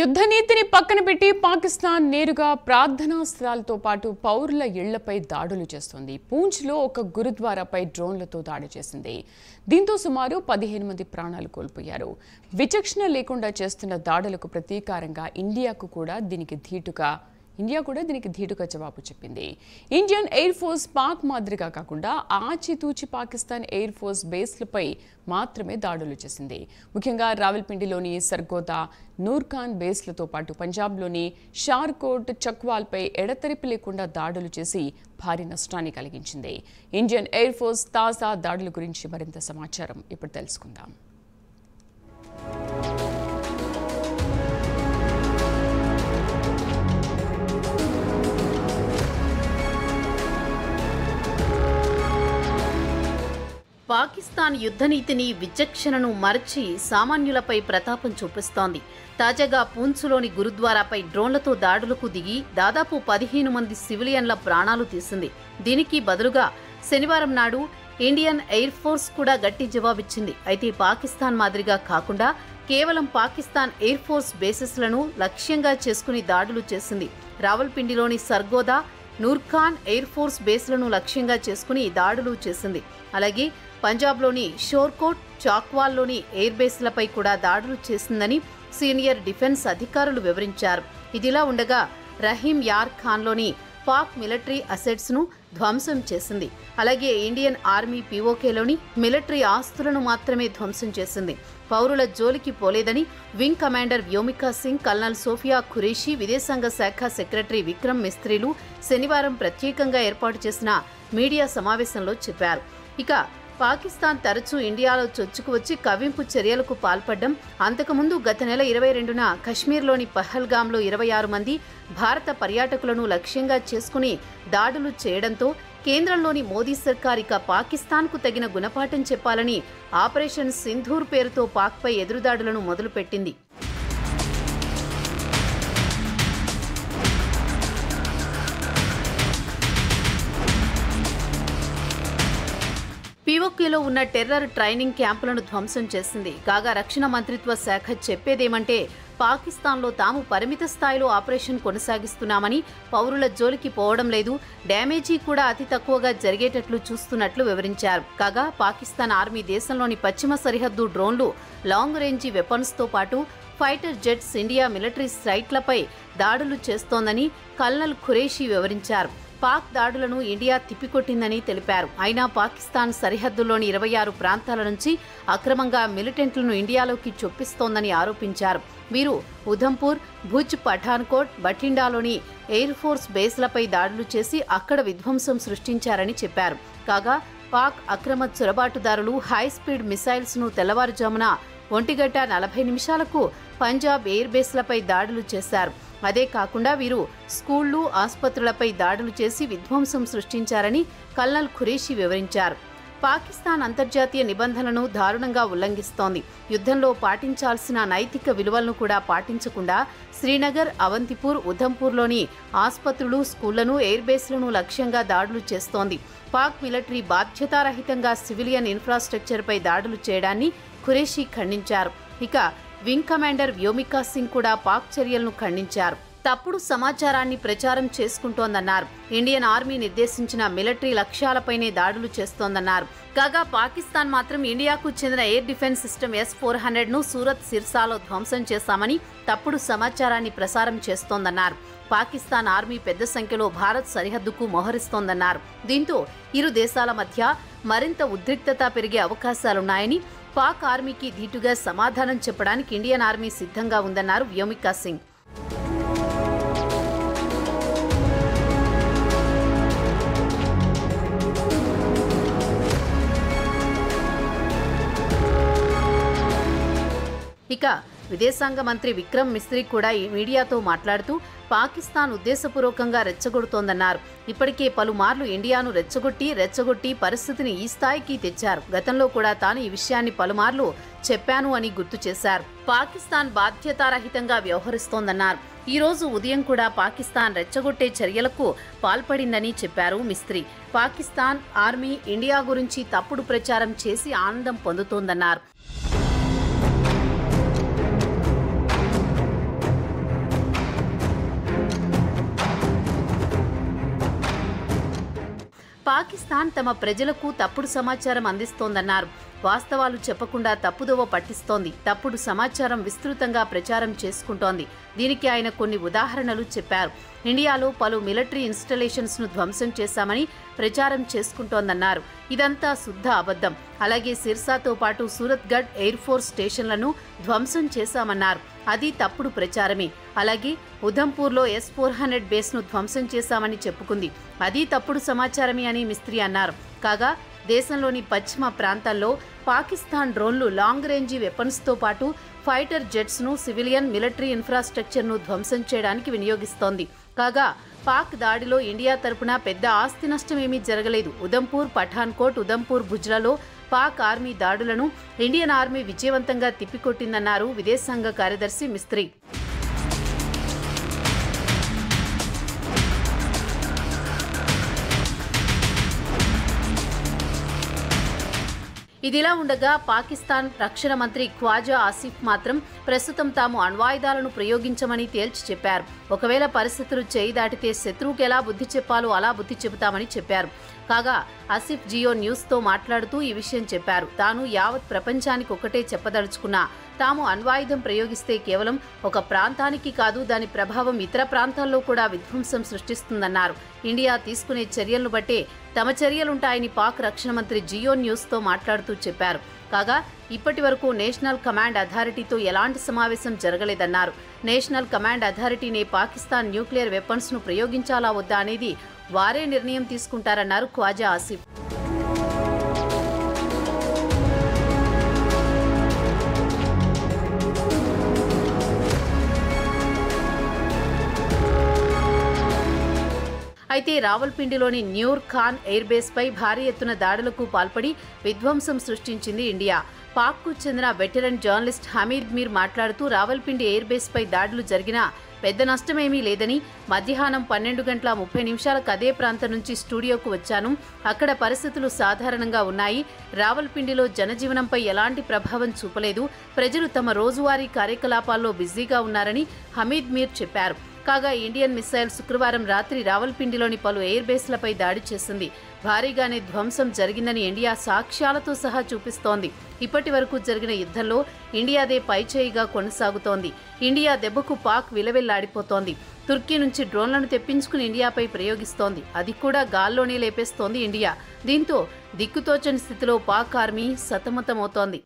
యుద్ధ నీతిని పక్కన పెట్టి పాకిస్తాన్ నేరుగా ప్రార్థనా స్థలాలతో పాటు పౌరుల ఇళ్లపై దాడులు చేస్తోంది. పూంచ్లో ఒక గురుద్వారాపై డ్రోన్లతో దాడి చేసింది. దీంతో సుమారు 15 మంది ప్రాణాలు కోల్పోయారు. విచక్షణ లేకుండా చేస్తున్న దాడులకు ప్రతీకారంగా ఇండియా కూడా దీనికి ధీటుగా జవాబు చెప్పింది. ఇండియన్ ఎయిర్ ఫోర్స్ పాక్ మాదిరిగా కాకుండా ఆచితూచి పాకిస్తాన్ ఎయిర్ ఫోర్స్ బేస్లపై మాత్రమే దాడులు చేసింది. ముఖ్యంగా రావల్పిండిలోని సర్గోదా, నూర్ఖాన్ బేస్లతో పాటు పంజాబ్లోని షార్కోట్, చక్వాల్పై ఎడతెరిపి లేకుండా దాడులు చేసి భారీ నష్టాన్ని కలిగించింది. ఇండియన్ ఎయిర్ ఫోర్స్ తాజా దాడుల గురించి మరింత సమాచారం ఇప్పుడు తెలుసుకుందాం. పాకిస్తాన్ యుద్ధనీతిని విచక్షణను మరచి సామాన్యులపై ప్రతాపం చూపిస్తోంది. తాజాగా పూంచ్లోని గురుద్వారాపై డ్రోన్లతో దాడులకు దిగి దాదాపు 15 మంది సివిలియన్ల ప్రాణాలు తీసింది. దీనికి బదులుగా శనివారం నాడు ఇండియన్ ఎయిర్ ఫోర్స్ కూడా గట్టి జవాబిచ్చింది. అయితే పాకిస్తాన్ మాదిరిగా కాకుండా కేవలం పాకిస్తాన్ ఎయిర్ ఫోర్స్ బేసెస్లను లక్ష్యంగా చేసుకుని దాడులు చేసింది. రావల్పిండిలోని సర్గోదా, నూర్ఖాన్ ఎయిర్ ఫోర్స్ బేస్లను లక్ష్యంగా చేసుకుని దాడులు చేసింది. అలాగే పంజాబ్లోని షోర్కోట్, చాక్వాల్లోని ఎయిర్ బేస్లపై కూడా దాడులు చేసిందని సీనియర్ డిఫెన్స్ అధికారులు వివరించారు. ఇదిలా ఉండగా రహీం యార్ ఖాన్లోని పాక్ మిలిటరీ అసెట్స్ను ధ్వంసం చేసింది. అలాగే ఇండియన్ ఆర్మీ పీఓకేలోని మిలిటరీ ఆస్తులను మాత్రమే ధ్వంసం చేసింది. పౌరుల జోలికి పోలేదని wing commander Vyomika Singh, colonel Sofia Qureshi, విదేశాంగ శాఖ సెక్రటరీ విక్రమ్ మిస్త్రీలు శనివారం ప్రత్యేకంగా ఏర్పాటు చేసిన మీడియా సమావేశంలో చెప్పారు. ఇక పాకిస్తాన్ తరచూ ఇండియాలో చొచ్చుకు వచ్చి కవ్వింపు చర్యలకు పాల్పడ్డం, అంతకుముందు గత నెల 22న కశ్మీర్లోని పహల్గామ్లో 26 మంది భారత పర్యాటకులను లక్ష్యంగా చేసుకుని దాడులు చేయడంతో కేంద్రంలోని మోదీ సర్కార్ ఇక పాకిస్తాన్కు తగిన గుణపాఠం చెప్పాలని ఆపరేషన్ సింధూర్ పేరుతో పాక్పై ఎదురుదాడులను మొదలుపెట్టింది. పీఓకేలో ఉన్న టెర్రర్ ట్రైనింగ్ క్యాంపులను ధ్వంసం చేసింది. కాగా రక్షణ మంత్రిత్వ శాఖ చెప్పేదేమంటే పాకిస్తాన్లో తాము పరిమిత స్థాయిలో ఆపరేషన్ కొనసాగిస్తున్నామని, పౌరుల జోలికి పోవడం లేదు, డ్యామేజీ కూడా అతి తక్కువగా జరిగేటట్లు చూస్తున్నట్లు వివరించారు. కాగా పాకిస్తాన్ ఆర్మీ దేశంలోని పశ్చిమ సరిహద్దు డ్రోన్లు, లాంగ్ రేంజీ వెపన్స్తో పాటు ఫైటర్ జెట్స్, ఇండియా మిలిటరీ సైట్లపై దాడులు చేస్తోందని కల్నల్ ఖురేషీ వివరించారు. పాక్ దాడులను ఇండియా తిప్పికొట్టిందని తెలిపారు. అయినా పాకిస్తాన్ సరిహద్దులోని 26 ప్రాంతాల నుంచి అక్రమంగా మిలిటెంట్లను ఇండియాలోకి చొప్పిస్తోందని ఆరోపించారు. వీరు ఉధంపూర్, భుజ్, పఠాన్కోట్, బఠిండాలోని ఎయిర్ ఫోర్స్ బేస్లపై దాడులు చేసి అక్కడ విధ్వంసం సృష్టించారని చెప్పారు. కాగా పాక్ అక్రమ చొరబాటుదారులు హై స్పీడ్ మిసైల్స్ను తెల్లవారుజామున 1:40 పంజాబ్ ఎయిర్ బేస్లపై దాడులు చేశారు. అదే కాకుండా వీరు స్కూళ్లు, ఆసుపత్రులపై దాడులు చేసి విధ్వంసం సృష్టించారని కల్నల్ ఖురేషీ వివరించారు. పాకిస్తాన్ అంతర్జాతీయ నిబంధనలను దారుణంగా ఉల్లంఘిస్తోంది. యుద్ధంలో పాటించాల్సిన నైతిక విలువలను కూడా పాటించకుండా శ్రీనగర్, అవంతిపూర్, ఉధంపూర్లోని ఆసుపత్రులు, స్కూళ్లను, ఎయిర్ బేస్లను లక్ష్యంగా దాడులు చేస్తోంది. పాక్ మిలిటరీ బాధ్యతారహితంగా సివిలియన్ ఇన్ఫ్రాస్ట్రక్చర్పై దాడులు చేయడాన్ని ఖురేషీ ఖండించారు. ఇక వింగ్ కమాండర్ వ్యోమికా సింగ్ కూడా పాక్ చర్యలను ఖండించారు. తప్పుడు సమాచారాన్ని ప్రచారం చేసుకుంటోందన్నారు. ఇండియన్ ఆర్మీ నిర్దేశించిన మిలిటరీ లక్ష్యాలపైనే దాడులు చేస్తోందన్నారు. కాగా పాకిస్తాన్ మాత్రం ఇండియాకు చెందిన ఎయిర్ డిఫెన్స్ సిస్టమ్ S-400ను సూరత్, సిర్సాలో ధ్వంసం చేశామని తప్పుడు సమాచారాన్ని ప్రసారం చేస్తోందన్నారు. పాకిస్తాన్ ఆర్మీ పెద్ద సంఖ్యలో భారత్ సరిహద్దుకు మోహరిస్తోందన్నారు. దీంతో ఇరు దేశాల మధ్య మరింత ఉద్రిక్తత పెరిగే అవకాశాలున్నాయని, పాక్ ఆర్మీకి ధీటుగా సమాధానం చెప్పడానికి ఇండియన్ ఆర్మీ సిద్ధంగా ఉందన్నారు వ్యోమికా సింగ్. ఇక విదేశాంగ మంత్రి విక్రమ్ మిస్త్రీ కూడా ఈ మీడియాతో మాట్లాడుతూ పాకిస్తాన్ ఉద్దేశపూర్వకంగా రెచ్చగొడుతోందన్నారు. ఇప్పటికే పలుమార్లు ఇండియాను రెచ్చగొట్టి పరిస్థితిని ఈ స్థాయికి తెచ్చారు. గతంలో కూడా తాను ఈ విషయాన్ని పలుమార్లు చెప్పాను అని గుర్తు చేశారు. పాకిస్తాన్ బాధ్యతారహితంగా వ్యవహరిస్తోందన్నారు. ఈ రోజు ఉదయం కూడా పాకిస్తాన్ రెచ్చగొట్టే చర్యలకు పాల్పడిందని చెప్పారు మిస్త్రీ. పాకిస్తాన్ ఆర్మీ ఇండియా గురించి తప్పుడు ప్రచారం చేసి ఆనందం పొందుతోందన్నారు. పాకిస్తాన్ తమ ప్రజలకు తప్పుడు సమాచారం అందిస్తోందన్నారు. వాస్తవాలు చెప్పకుండా తప్పుదోవ పట్టిస్తోంది, తప్పుడు సమాచారం విస్తృతంగా ప్రచారం చేసుకుంటోంది. దీనికి ఆయన కొన్ని ఉదాహరణలు చెప్పారు. ఇండియాలో పలు మిలిటరీ ఇన్స్టలేషన్స్ ను ధ్వంసం చేశామని ప్రచారం చేసుకుంటోందన్నారు. ఇదంతా శుద్ధ అబద్ధం. అలాగే సిర్సాతో పాటు సూరత్గఢ్ ఎయిర్ ఫోర్స్ స్టేషన్లను ధ్వంసం చేశామన్నారు. అది తప్పుడు ప్రచారమే. అలాగే ఉధంపూర్లో S-400 బేస్ను ధ్వంసం చేశామని చెప్పుకుంది. అది తప్పుడు సమాచారమే అని మిస్త్రీ అన్నారు. కాగా దేశంలోని పశ్చిమ ప్రాంతాల్లో పాకిస్తాన్ డ్రోన్లు లాంగ్ రేంజీ వెపన్స్తో పాటు ఫైటర్ జెట్స్ను, సివిలియన్ మిలిటరీ ఇన్ఫ్రాస్ట్రక్చర్ను ధ్వంసం చేయడానికి వినియోగిస్తోంది. కాగా పాక్ దాడిలో ఇండియా తరపున పెద్ద ఆస్తి నష్టమేమీ జరగలేదు. ఉధంపూర్, పఠాన్కోట్, ఉధంపూర్, బుజ్రాలో పాక్ ఆర్మీ దాడులను ఇండియన్ ఆర్మీ విజయవంతంగా తిప్పికొట్టిందన్నారు విదేశాంగ కార్యదర్శి మిస్త్రీ. ఇదిలా ఉండగా పాకిస్తాన్ రక్షణ మంత్రి ఖ్వాజా ఆసిఫ్ మాత్రం ప్రస్తుతం తాము అణ్వాయుధాలను ప్రయోగించమని తేల్చి చెప్పారు. ఒకవేళ పరిస్థితులు చేయి దాటితే శత్రువుకి ఎలా బుద్ధి చెప్పాలో అలా బుద్ధి చెబుతామని చెప్పారు. కాగా ఆసిఫ్ జియో న్యూస్తో మాట్లాడుతూ ఈ విషయం చెప్పారు. తాను యావత్ ప్రపంచానికి ఒకటే చెప్పదలుచుకున్నా, తాము అణ్వాయుధం ప్రయోగిస్తే కేవలం ఒక ప్రాంతానికి కాదు, దాని ప్రభావం ఇతర ప్రాంతాల్లో కూడా విధ్వంసం సృష్టిస్తుందన్నారు. ఇండియా తీసుకునే చర్యలను బట్టే తమ చర్యలుంటాయని పాక్ రక్షణ మంత్రి జియో న్యూస్తో మాట్లాడుతూ చెప్పారు. కాగా ఇప్పటి వరకు నేషనల్ కమాండ్ అథారిటీతో ఎలాంటి సమావేశం జరగలేదన్నారు. నేషనల్ కమాండ్ అథారిటీనే పాకిస్తాన్ న్యూక్లియర్ వెపన్స్ ను ప్రయోగించాలా వద్దా అనేది వారే నిర్ణయం తీసుకుంటారన్నారు ఖ్వాజా ఆసిఫ్. అయితే రావల్పిండిలోని న్యూర్ ఖాన్ ఎయిర్ బేస్ పై భారీ ఎత్తున దాడులకు పాల్పడి విధ్వంసం సృష్టించింది ఇండియా. పాక్కు చెందిన వెటరన్ జర్నలిస్ట్ హమీద్ మీర్ మాట్లాడుతూ రావల్పిండి ఎయిర్ బేస్ పై దాడులు జరిగినా పెద్ద నష్టమేమీ లేదని, మధ్యాహ్నం 12:30 అదే ప్రాంతం నుంచి స్టూడియోకు వచ్చాను. అక్కడ పరిస్థితులు సాధారణంగా ఉన్నాయి. రావల్పిండిలో జనజీవనంపై ఎలాంటి ప్రభావం చూపలేదు. ప్రజలు తమ రోజువారీ కార్యకలాపాల్లో బిజీగా ఉన్నారని హమీద్ మీర్ చెప్పారు. కాగా ఇండియన్ మిసైల్ శుక్రవారం రాత్రి రావల్పిండిలోని పలు ఎయిర్ బేస్లపై దాడి చేసింది. భారీగానే ధ్వంసం జరిగిందని ఇండియా సాక్ష్యాలతో సహా చూపిస్తోంది. ఇప్పటి వరకు జరిగిన యుద్ధంలో ఇండియాదే పైచేయిగా కొనసాగుతోంది. ఇండియా దెబ్బకు పాక్ విలవెల్లాడిపోతోంది. తుర్కీ నుంచి డ్రోన్లను తెప్పించుకుని ఇండియాపై ప్రయోగిస్తోంది. అది కూడా గాల్లోనే లేపేస్తోంది ఇండియా. దీంతో దిక్కుతోచని స్థితిలో పాక్ ఆర్మీ సతమతమవుతోంది.